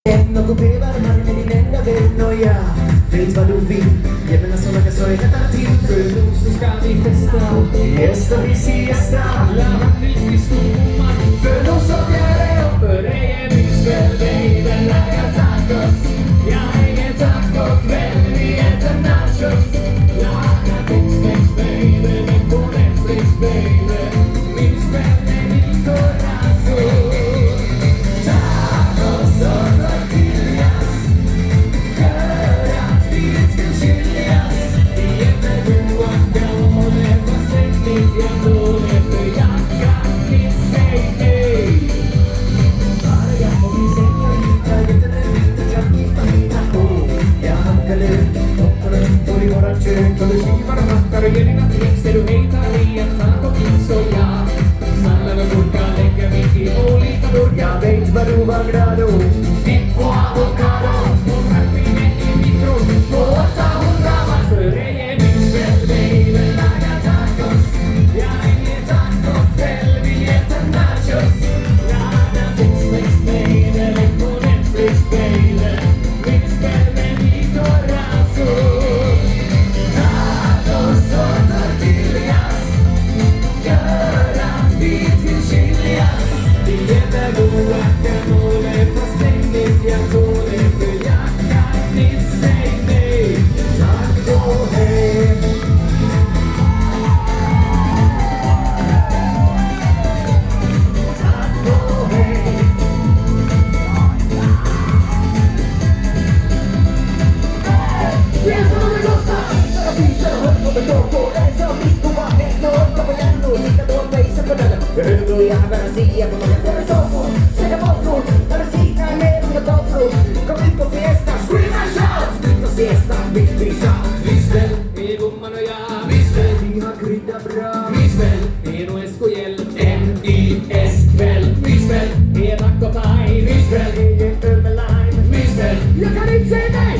En ockuperar marken din enda vän och jag vet vad du vill. Ge mig såna jag så jag rättar till. För nu så ska vi festa. Esta vi siesta. Alla handels i stormar. För nu så blir det upp. För dig är myskväll, baby, laga tacos. Jag är tacokväll, vi äter nachos. Laga Tex-Mex, baby, men på Netflix, baby. Myskväll med Nicorazzo. Tacos och tortillas. Gör att vi inte skiljas. Vi äter guacamole, fast riktigt guacamole. För jacka, mitt säg nej. Varga på min señorita. Vet en liten jackie fina. Jag hackar ut. Hoppar runt på i vårat kök. Så du skivar och hattar och ger dina tricks. Är du hatar i en tacopizz och jag smallar med burkar, lägger mitt i olika burkar. Jag vet vad du var glad åt. Dipp och avokado och rackviner i mikron på 800 watt. För dig är myskväll, baby, laga tacos. Jag är tacokväll, vi äter nachos. Laga Tex-Mex, baby, lägg på Netflix, baby. Myskväll med Nicorazzo. Tacos och tortillas. Gör att vi vill skiljas. Vi äter guacamole, fast ständigt jag tål det. För jacka, mitt säg nej. Tack och hej. Tack och hej. Pienso no me gusta, pero pienso no me toco. Eso mismo va a estar bailando, si te doy país en verdad. Pero ya parecía como que te resopo. Se te poco, parecía en un topo. Conmigo fiesta, scream and shout. Grito siesta, big pizza. Myskväll är gumman och jag. Myskväll, Vi har kryddat bra. myskväll är nog SKL. M-Y-S-kväll. Myskväll är tack och paj. Myskväll Det är öl med lime. myskväll. Jag kan inte säga nej.